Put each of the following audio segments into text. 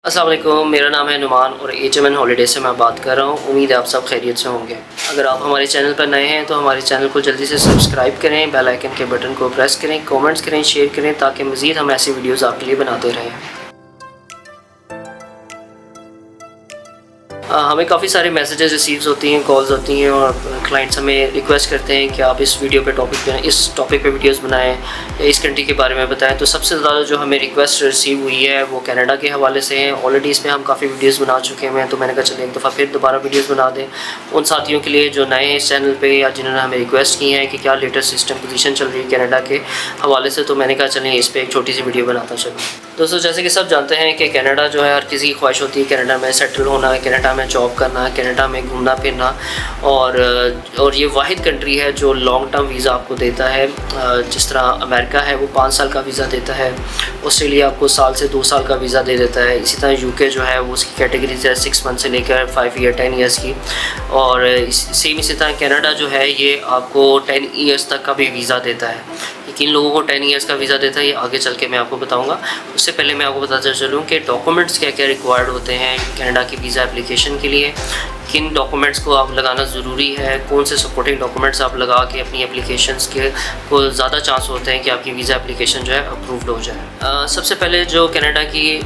अस्सलाम वालेकुम, मेरा नाम है नुमान और HMN हॉलीडे से मैं बात कर रहा हूँ। उम्मीद है आप सब खैरियत से होंगे। अगर आप हमारे चैनल पर नए हैं तो हमारे चैनल को जल्दी से सब्सक्राइब करें, बेल आइकन के बटन को प्रेस करें, कमेंट्स करें, शेयर करें ताकि मज़ीद हम ऐसी वीडियोज़ आपके लिए बनाते रहें। हमें काफ़ी सारे मैसेजेस रिसीव्स होती हैं, कॉल्स होती हैं और क्लाइंट्स हमें रिक्वेस्ट करते हैं कि आप इस टॉपिक पे वीडियोस बनाएं या इस कंट्री के बारे में बताएं। तो सबसे ज़्यादा जो हमें रिक्वेस्ट रिसीव हुई है वो कनाडा के हवाले से है। ऑलरेडी इस पर हम काफ़ी वीडियोस बना चुके हैं, तो मैंने कहा चलिए एक दफ़ा फिर दोबारा वीडियोस बना दें उन साथियों के लिए जो नए हैं इस चैनल पर या जिन्होंने हमें रिक्वेस्ट की है कि क्या लेटेस्ट सिस्टम पोजीशन चल रही है कनाडा के हवाले से। तो मैंने कहा चलिए इस पर एक छोटी सी वीडियो बनाता चलूँ। दोस्तों, जैसे कि सब जानते हैं कि कनाडा जो है हर किसी की ख्वाहिश होती है कनाडा में सेटल होना, कनाडा में जॉब करना, कनाडा में घूमना फिरना और ये वाहिद कंट्री है जो लॉन्ग टर्म वीज़ा आपको देता है। जिस तरह अमेरिका है वो 5 साल का वीज़ा देता है, ऑस्ट्रेलिया आपको साल से 2 साल का वीज़ा दे देता है। इसी तरह यूके जो है वो उसकी कैटेगरीज है 6 मंथ से लेकर 5 ईयर 10 ईयर्स की। और सेम इसी तरह कनाडा जो है ये आपको 10 ईयर्स तक का भी वीज़ा देता है। किन लोगों को 10 ईयर्स का वीज़ा देता है ये आगे चल के मैं आपको बताऊंगा। उससे पहले मैं आपको बताता चलूँ कि डॉक्यूमेंट्स क्या क्या रिक्वायर्ड होते हैं कनाडा की वीज़ा एप्लीकेशन के लिए, किन डॉक्यूमेंट्स को आप लगाना ज़रूरी है, कौन से सपोर्टिंग डॉक्यूमेंट्स आप लगा के अपनी एप्लीकेशंस के को ज़्यादा चांस होते हैं कि आपकी वीज़ा एप्लीकेशन जो है अप्रूव्ड हो जाए। सबसे पहले जो कनाडा की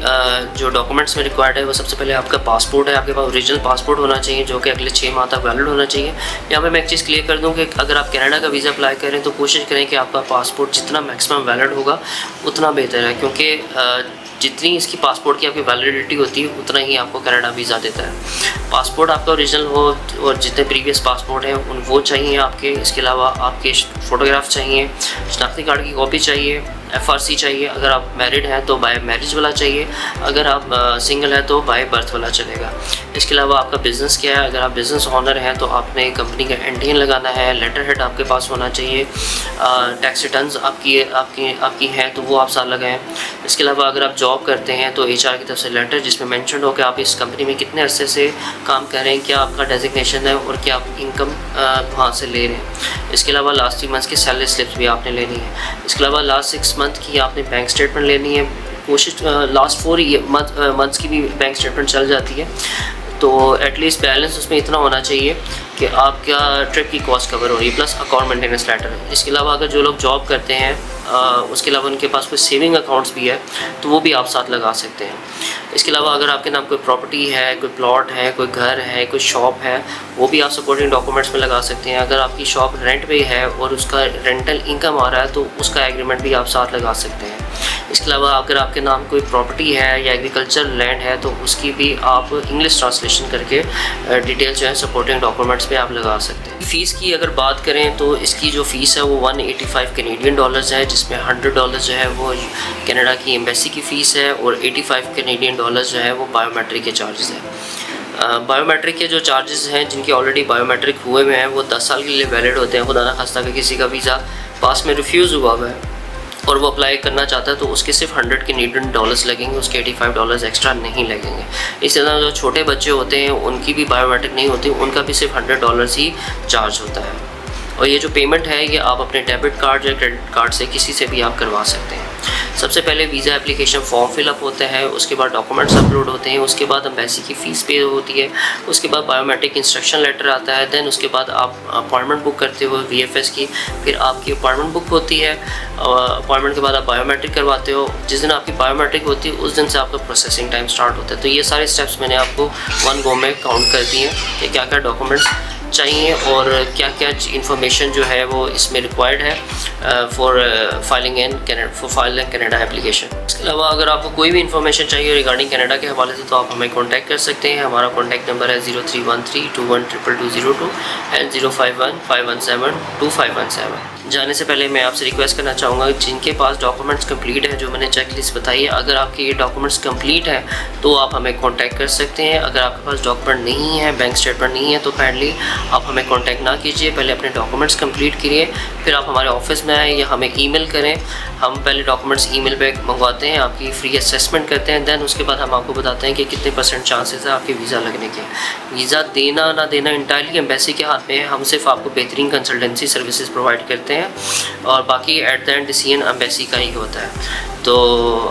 जो डॉक्यूमेंट्स में रिक्वायर्ड है वो सबसे पहले आपका पासपोर्ट है। आपके पास ओरिजिनल पासपोर्ट होना चाहिए जो कि अगले 6 माह तक वैलिड होना चाहिए। यहाँ पर मैं एक चीज़ क्लियर कर दूँ कि अगर आप कनाडा का वीज़ा अप्लाई करें तो कोशिश करें कि आपका पासपोर्ट जितना मैक्सिमम वैलिड होगा उतना बेहतर है, क्योंकि जितनी इसकी पासपोर्ट की आपकी वैलिडिटी होती है उतना ही आपको कनाडा वीज़ा देता है। पासपोर्ट आपका ओरिजिनल हो और जितने प्रीवियस पासपोर्ट हैं उन वो चाहिए आपके। इसके अलावा आपके फ़ोटोग्राफ चाहिए, शनाख्ती कार्ड की कॉपी चाहिए, FRC चाहिए। अगर आप मैरिड हैं तो बाय मैरिज वाला चाहिए, अगर आप सिंगल हैं तो बाय बर्थ वाला चलेगा। इसके अलावा आपका बिज़नेस क्या है, अगर आप बिज़नेस ऑनर हैं तो आपने कंपनी का NTN लगाना है, लेटर हेड आपके पास होना चाहिए, टैक्स रिटर्न्स आपकी हैं तो वो आप साथ लगाएं। इसके अलावा अगर आप जॉब करते हैं तो HR की तरफ से लेटर जिसमें मेंशन हो कि आप इस कंपनी में कितने अरसे से काम कर रहे हैं, क्या आपका डेजिग्नेशन है और क्या आप इनकम वहाँ से ले रहे हैं। इसके अलावा लास्ट 3 मंथ्स की सैलरी स्लिप्स भी आपने लेनी है। इसके अलावा लास्ट 6 मंथ की आपने बैंक स्टेटमेंट लेनी है। कोशिश लास्ट 4 मंथ्स की भी बैंक स्टेटमेंट चल जाती है, तो एटलीस्ट बैलेंस उसमें इतना होना चाहिए कि आपका ट्रिप की कॉस्ट कवर हो रही है, प्लस अकाउंट मेंटेनेंस लेटर। इसके अलावा अगर जो लोग जॉब करते हैं उसके अलावा उनके पास कोई सेविंग अकाउंट्स भी है तो वो भी आप साथ लगा सकते हैं। इसके अलावा अगर आपके नाम कोई प्रॉपर्टी है, कोई प्लॉट है, कोई घर है, कोई शॉप है, वो भी आप सपोर्टिंग डॉक्यूमेंट्स में लगा सकते हैं। अगर आपकी शॉप रेंट पे है और उसका रेंटल इनकम आ रहा है तो उसका एग्रीमेंट भी आप साथ लगा सकते हैं। इसके अलावा अगर आपके नाम कोई प्रॉपर्टी है या एग्रीकल्चर लैंड है तो उसकी भी आप इंग्लिश ट्रांसलेशन करके डिटेल जो है सपोर्टिंग डॉक्यूमेंट्स पे आप लगा सकते हैं। फ़ीस की अगर बात करें तो इसकी जो फ़ीस है वो 185 कैनेडियन डॉलर्स है, जिसमें $100 जो है वो कनाडा की एम्बेसी की फ़ीस है और 85 कैनेडियन डॉलर्स जो है वो बायोमेट्रिक के चार्जेस हैं। बायोमेट्रिक के जो चार्जेस हैं जिनके ऑलरेडी बायोमेट्रिक हुए हुए हैं वो 10 साल के लिए वैलिड होते हैं। खुदा ना खास्ता कि किसी का वीज़ा पास में रिफ्यूज़ हुआ है और वो अप्लाई करना चाहता है तो उसके सिर्फ 100 कैनेडियन डॉलर्स लगेंगे, उसके $85 एक्स्ट्रा नहीं लगेंगे। इसी तरह जो छोटे बच्चे होते हैं उनकी भी बायोमेट्रिक नहीं होती, उनका भी सिर्फ $100 ही चार्ज होता है। और ये जो पेमेंट है ये आप अपने डेबिट कार्ड या क्रेडिट कार्ड से किसी से भी आप करवा सकते हैं। सबसे पहले वीज़ा एप्लीकेशन फॉर्म फिलअप होता है, उसके बाद डॉक्यूमेंट्स अपलोड होते हैं, उसके बाद एम्बेसी की फ़ीस पे होती है, उसके बाद बायोमेट्रिक इंस्ट्रक्शन लेटर आता है, देन उसके बाद आप अपॉइंटमेंट बुक करते हो VFS की, फिर आपकी अपॉइंटमेंट बुक होती है। अपॉइंटमेंट के बाद आप बायोमेट्रिक करवाते हो। जिस दिन आपकी बायोमेट्रिक होती है उस दिन से आपका प्रोसेसिंग टाइम स्टार्ट होता है। तो ये सारे स्टेप्स मैंने आपको 1 गो में काउंट कर दिए कि क्या क्या डॉक्यूमेंट्स चाहिए और क्या क्या इन्फॉर्मेशन जो है वो इसमें रिक्वायर्ड है फॉर फाइलिंग कनाडा एप्लीकेशन। इसके अलावा अगर आपको कोई भी इन्फॉर्मेशन चाहिए रिगार्डिंग कनाडा के हवाले से तो आप हमें कांटेक्ट कर सकते हैं। हमारा कांटेक्ट नंबर है 0313212202 एंड 0515172517। जाने से पहले मैं आपसे रिक्वेस्ट करना चाहूँगा जिनके पास डॉक्यूमेंट्स कंप्लीट है, जो मैंने चेक लिस्ट बताई है, अगर आपके ये डॉक्यूमेंट्स कंप्लीट है तो आप हमें कांटेक्ट कर सकते हैं। अगर आपके पास डॉक्यूमेंट नहीं है, बैंक स्टेटमेंट नहीं है तो काइंडली आप हमें कांटेक्ट ना कीजिए। पहले अपने डॉक्यूमेंट्स कंप्लीट करिए, फिर आप हमारे ऑफिस में आएँ या हमें ईमेल करें। हम पहले डॉक्यूमेंट्स ईमेल पे मंगवाते हैं, आपकी फ्री असेसमेंट करते हैं, देन उसके बाद हम आपको बताते हैं कि कितने % चांसेस है आपके वीज़ा लगने के। वीज़ा देना ना देना इंटायरली एम्बेसी के हाथ में है। हम सिर्फ आपको बेहतरीन कंसल्टेंसी सर्विसेज प्रोवाइड करते हैं और बाकी at the end decision embassy का ही होता है। तो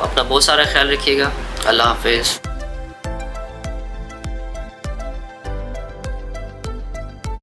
अपना बहुत सारा ख्याल रखिएगा। अल्लाह हाफिज़।